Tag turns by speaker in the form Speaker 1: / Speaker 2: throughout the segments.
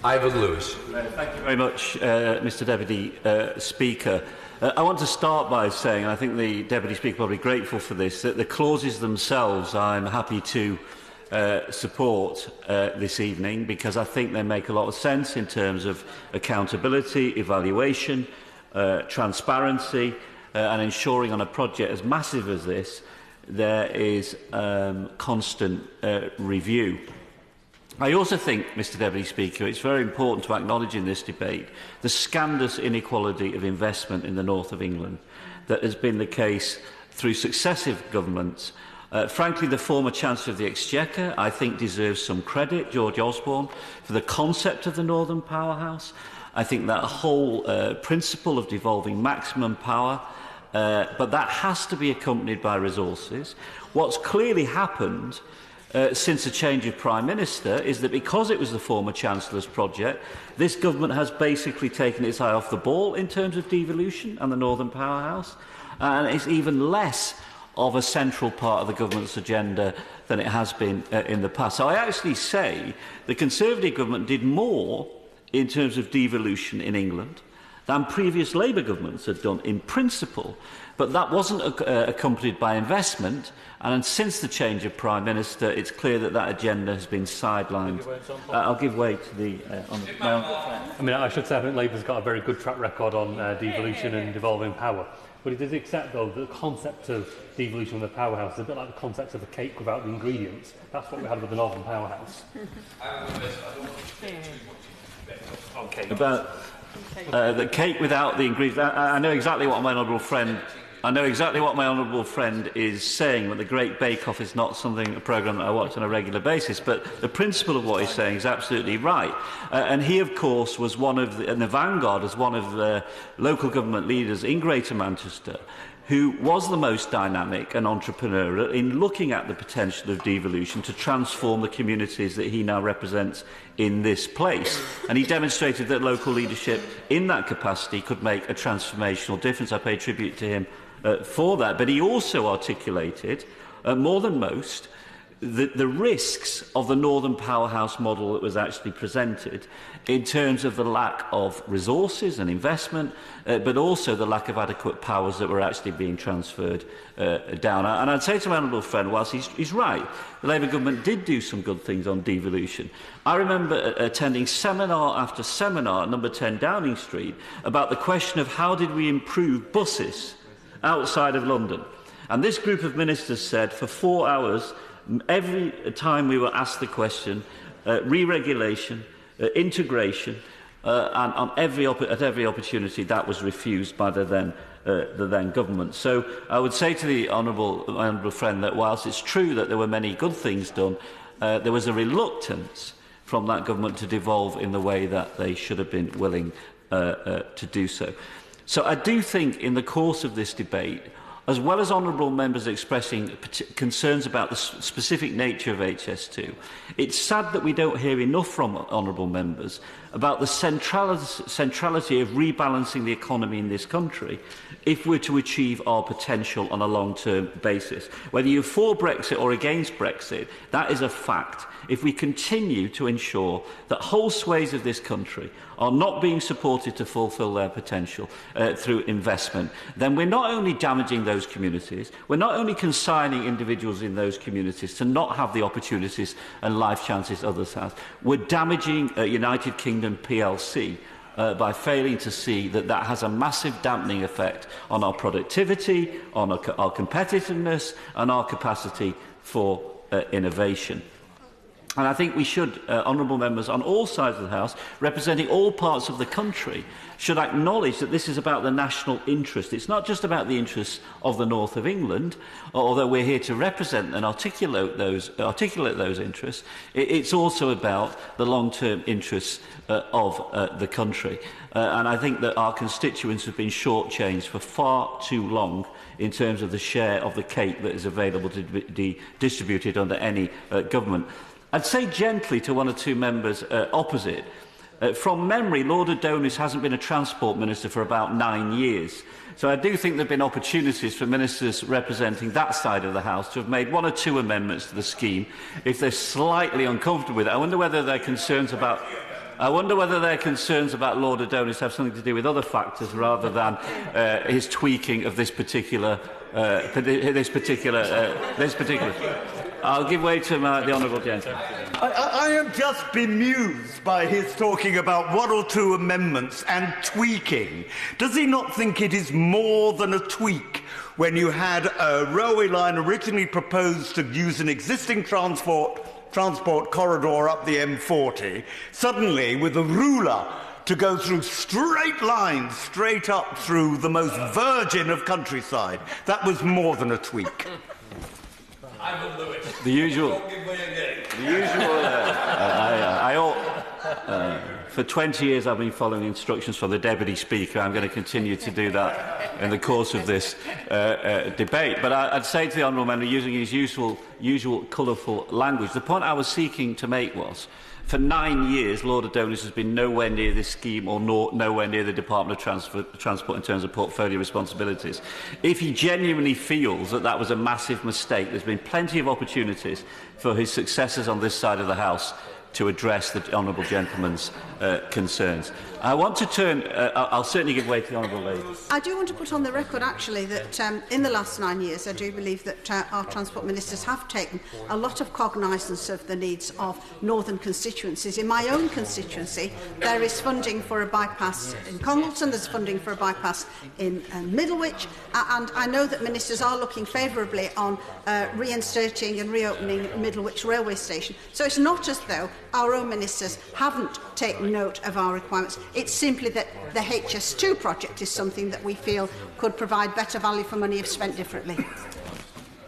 Speaker 1: Ivan Lewis.
Speaker 2: Thank you very much, Mr Deputy Speaker. I want to start by saying, and I think the Deputy Speaker will be grateful for this, that the clauses themselves I'm happy to support this evening, because I think they make a lot of sense in terms of accountability, evaluation, transparency, and ensuring on a project as massive as this there is constant review. I also think, Mr Deputy Speaker, it's very important to acknowledge in this debate the scandalous inequality of investment in the north of England that has been the case through successive governments. Frankly, the former Chancellor of the Exchequer, I think, deserves some credit, George Osborne, for the concept of the Northern Powerhouse. I think that whole principle of devolving maximum power, but that has to be accompanied by resources. What's clearly happened since the change of Prime Minister is that because it was the former Chancellor's project, this government has basically taken its eye off the ball in terms of devolution and the Northern Powerhouse, and it's even less of a central part of the government's agenda than it has been in the past. So I actually say the Conservative government did more in terms of devolution in England than previous Labour governments had done in principle, but that wasn't accompanied by investment, and since the change of Prime Minister, it's clear that that agenda has been sidelined. I'll give way to the...
Speaker 3: I should say I think Labour's got a very good track record on devolution and devolving power. But it does accept, though, that the concept of devolution of the powerhouse is a bit like the concept of a cake without the ingredients. That's what we had with the Northern Powerhouse.
Speaker 2: About the cake without the ingredients. I know exactly what my honourable friend is saying, but the Great Bake Off is not a programme that I watch on a regular basis. But the principle of what he's saying is absolutely right. And he, of course, was in the vanguard as one of the local government leaders in Greater Manchester, who was the most dynamic and entrepreneurial in looking at the potential of devolution to transform the communities that he now represents in this place. And he demonstrated that local leadership in that capacity could make a transformational difference. I pay tribute to him for that. But he also articulated, more than most, the risks of the Northern Powerhouse model that was actually presented in terms of the lack of resources and investment, but also the lack of adequate powers that were actually being transferred down. And I'd say to my honourable friend, whilst he's right, the Labour government did do some good things on devolution. I remember attending seminar after seminar at number 10 Downing Street about the question of how did we improve buses outside of London. And this group of ministers said for 4 hours, every time we were asked the question, re-regulation, integration, and at every opportunity that was refused by the then government. So I would say to my honourable friend that whilst it's true that there were many good things done, there was a reluctance from that government to devolve in the way that they should have been willing to do so. So I do think in the course of this debate, as well as honourable members expressing concerns about the specific nature of HS2, it's sad that we don't hear enough from honourable members about the centrality of rebalancing the economy in this country if we're to achieve our potential on a long-term basis. Whether you're for Brexit or against Brexit, that is a fact. If we continue to ensure that whole swathes of this country are not being supported to fulfil their potential through investment, then we're not only damaging those communities, we're not only consigning individuals in those communities to not have the opportunities and life chances others have, we're damaging United Kingdom PLC by failing to see that that has a massive dampening effect on our productivity, on our competitiveness and our capacity for innovation. And I think we should, honourable members on all sides of the House, representing all parts of the country, should acknowledge that this is about the national interest. It's not just about the interests of the north of England, although we're here to represent and articulate those interests. It's also about the long-term interests of the country. And I think that our constituents have been shortchanged for far too long in terms of the share of the cake that is available to be distributed under any government. I'd say gently to one or two members opposite, from memory, Lord Adonis hasn't been a transport minister for about 9 years. So I do think there have been opportunities for ministers representing that side of the House to have made 1 or 2 amendments to the scheme if they're slightly uncomfortable with it. I wonder whether their concerns about I wonder whether their concerns about Lord Adonis have something to do with other factors rather than his tweaking of this particular. I'll give way to the honourable gentleman.
Speaker 1: I am just bemused by his talking about one or two amendments and tweaking. Does he not think it is more than a tweak when you had a railway line originally proposed to use an existing transport corridor up the M40, suddenly with a ruler to go through straight lines, straight up through the most virgin of countryside? That was more than a tweak.
Speaker 2: The usual. For 20 years I've been following instructions from the Deputy Speaker. I'm going to continue to do that in the course of this debate. But I'd say to the honourable member, using his usual colourful language, the point I was seeking to make was, for 9 years, Lord Adonis has been nowhere near this scheme or nowhere near the Department of Transport in terms of portfolio responsibilities. If he genuinely feels that that was a massive mistake, there's been plenty of opportunities for his successors on this side of the House to address the honourable gentleman's concerns. I want to turn. I'll certainly give way to the honourable lady.
Speaker 4: I do want to put on the record, actually, that in the last 9 years, I do believe that our transport ministers have taken a lot of cognizance of the needs of northern constituencies. In my own constituency, there is funding for a bypass in Congleton, there's funding for a bypass in Middlewich, and I know that ministers are looking favourably on reinstating and reopening Middlewich railway station. So it's not as though our own ministers haven't taken note of our requirements. It's simply that the HS2 project is something that we feel could provide better value for money if spent differently.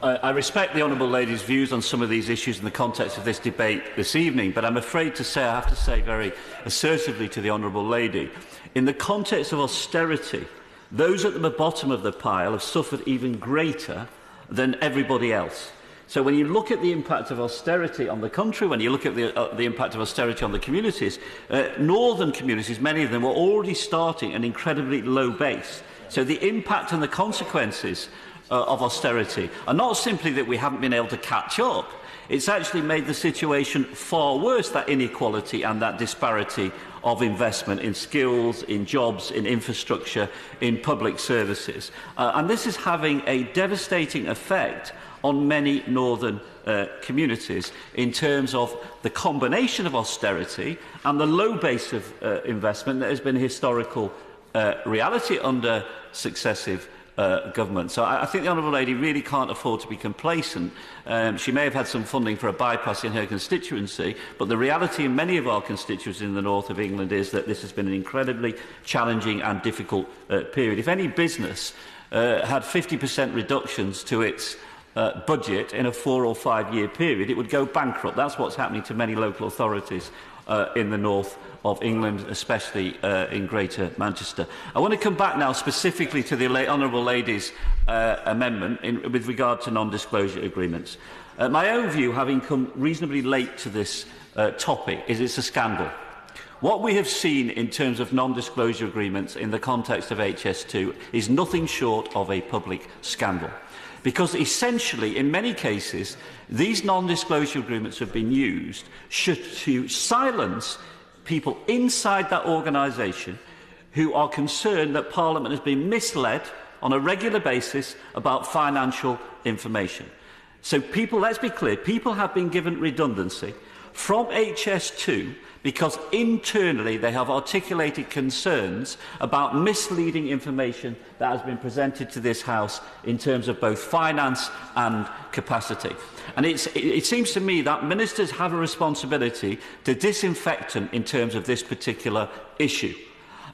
Speaker 2: I respect the honourable lady's views on some of these issues in the context of this debate this evening, but I'm afraid to say, I have to say very assertively to the honourable lady, in the context of austerity, those at the bottom of the pile have suffered even greater than everybody else. So when you look at the impact of austerity on the country, when you look at the impact of austerity on the communities, northern communities, many of them, were already starting an incredibly low base. So the impact and the consequences of austerity are not simply that we haven't been able to catch up, it's actually made the situation far worse, that inequality and that disparity of investment in skills, in jobs, in infrastructure, in public services. And this is having a devastating effect on many northern communities in terms of the combination of austerity and the low base of investment that has been a historical reality under successive government. So I think the honourable lady really can't afford to be complacent. She may have had some funding for a bypass in her constituency, but the reality in many of our constituencies in the north of England is that this has been an incredibly challenging and difficult period. If any business had 50% reductions to its budget in a 4 or 5 year period, it would go bankrupt. That's what's happening to many local authorities in the north of England, especially in Greater Manchester. I want to come back now specifically to the honourable lady's amendment with regard to non-disclosure agreements. My own view, having come reasonably late to this topic, is it's a scandal. What we have seen in terms of non-disclosure agreements in the context of HS2 is nothing short of a public scandal. Because essentially, in many cases, these non-disclosure agreements have been used to silence people inside that organisation who are concerned that Parliament has been misled on a regular basis about financial information. So people, let's be clear, people have been given redundancy from HS2 because internally they have articulated concerns about misleading information that has been presented to this House in terms of both finance and capacity. And it seems to me that ministers have a responsibility to disinfect them in terms of this particular issue.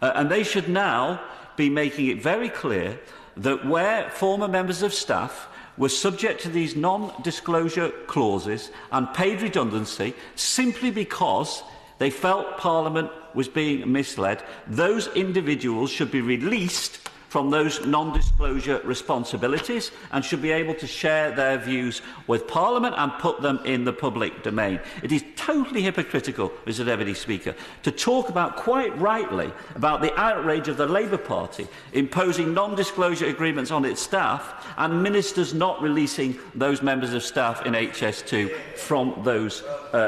Speaker 2: And they should now be making it very clear that where former members of staff were subject to these non-disclosure clauses and paid redundancy simply because they felt Parliament was being misled, those individuals should be released from those non-disclosure responsibilities and should be able to share their views with Parliament and put them in the public domain. It is totally hypocritical, Mr Deputy Speaker, to talk about, quite rightly, about the outrage of the Labour Party imposing non-disclosure agreements on its staff and ministers not releasing those members of staff in HS2 from those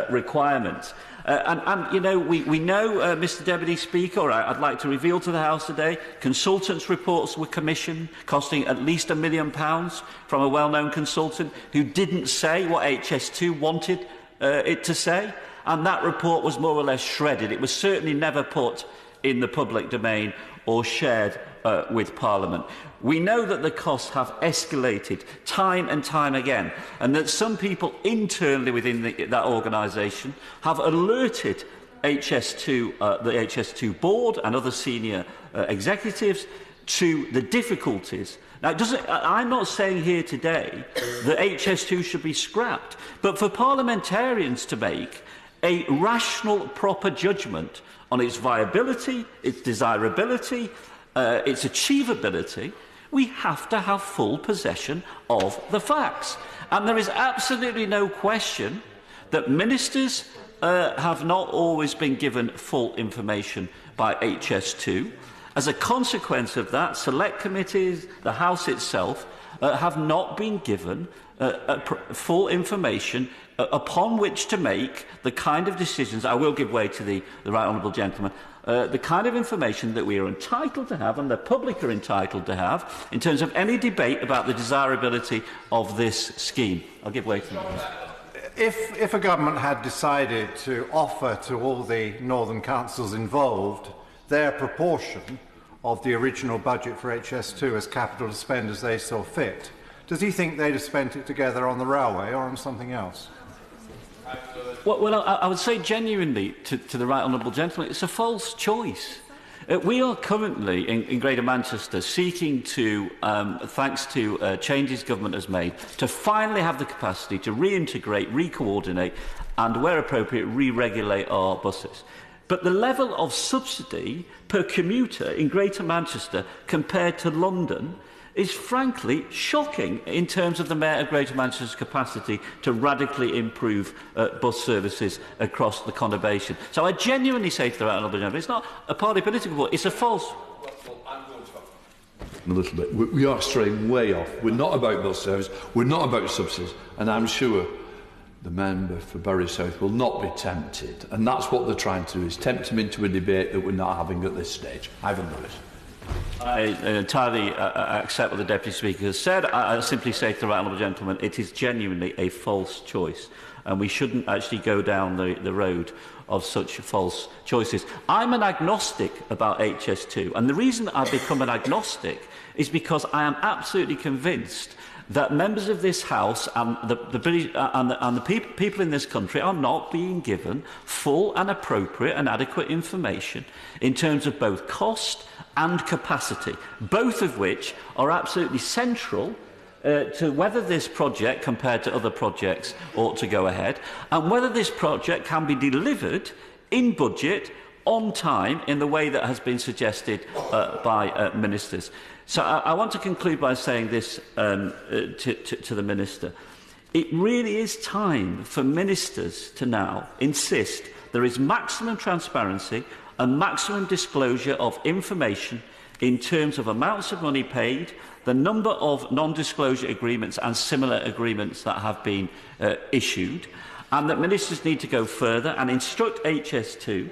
Speaker 2: requirements. You know, we know, Mr Deputy Speaker, or I'd like to reveal to the House today, consultants' reports were commissioned costing at least £1 million from a well-known consultant who didn't say what HS2 wanted it to say, and that report was more or less shredded. It was certainly never put in the public domain or shared with Parliament. We know that the costs have escalated time and time again, and that some people internally within that organisation have alerted HS2, the HS2 board and other senior executives to the difficulties. Now, I'm not saying here today that HS2 should be scrapped, but for parliamentarians to make a rational, proper judgment on its viability, its desirability, its achievability, we have to have full possession of the facts. And there is absolutely no question that ministers have not always been given full information by HS2. As a consequence of that, select committees, the House itself, have not been given full information upon which to make the kind of decisions. I will give way to the right honourable gentleman. The kind of information that we are entitled to have and the public are entitled to have in terms of any debate about the desirability of this scheme. I'll give way to him.
Speaker 5: If a government had decided to offer to all the northern councils involved their proportion of the original budget for HS2 as capital to spend as they saw fit, does he think they'd have spent it together on the railway or on something else?
Speaker 2: Well, I would say genuinely to the right honourable gentleman, it's a false choice. We are currently in Greater Manchester seeking to, thanks to changes government has made, to finally have the capacity to reintegrate, re-coordinate and, where appropriate, re-regulate our buses. But the level of subsidy per commuter in Greater Manchester compared to London is frankly shocking in terms of the Mayor of Greater Manchester's capacity to radically improve bus services across the conurbation. So I genuinely say to the right honourable gentleman, it's not a party political vote, it's a false.
Speaker 6: A little bit. We are straying way off. We're not about bus service, we're not about subsidies, and I'm sure the member for Bury South will not be tempted, and that's what they're trying to do, is tempt him into a debate that we're not having at this stage. Ivan Lewis.
Speaker 2: I entirely accept what the Deputy Speaker has said. I simply say to the right honourable gentleman, it is genuinely a false choice, and we shouldn't actually go down the road of such false choices. I'm an agnostic about HS2, and the reason I've become an agnostic is because I am absolutely convinced that members of this House and the people in this country are not being given full and appropriate and adequate information in terms of both cost and capacity, both of which are absolutely central to whether this project, compared to other projects, ought to go ahead, and whether this project can be delivered in budget, on time, in the way that has been suggested by ministers. So I want to conclude by saying this to the Minister. It really is time for ministers to now insist there is maximum transparency and maximum disclosure of information in terms of amounts of money paid, the number of non-disclosure agreements and similar agreements that have been issued, and that ministers need to go further and instruct HS2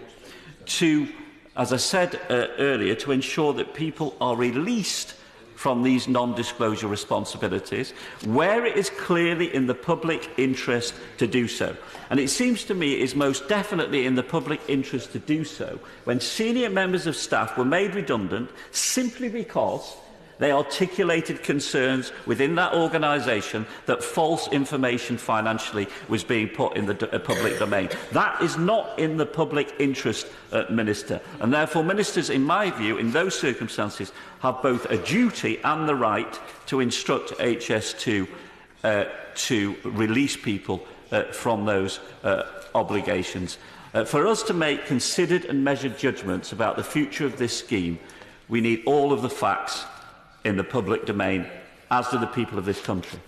Speaker 2: to, as I said earlier, to ensure that people are released from these non-disclosure responsibilities where it is clearly in the public interest to do so. And it seems to me it is most definitely in the public interest to do so when senior members of staff were made redundant simply because they articulated concerns within that organisation that false information financially was being put in the public domain. That is not in the public interest, Minister. And therefore, ministers, in my view, in those circumstances, have both a duty and the right to instruct HS2 to release people from those obligations. For us to make considered and measured judgments about the future of this scheme, we need all of the facts in the public domain, as do the people of this country.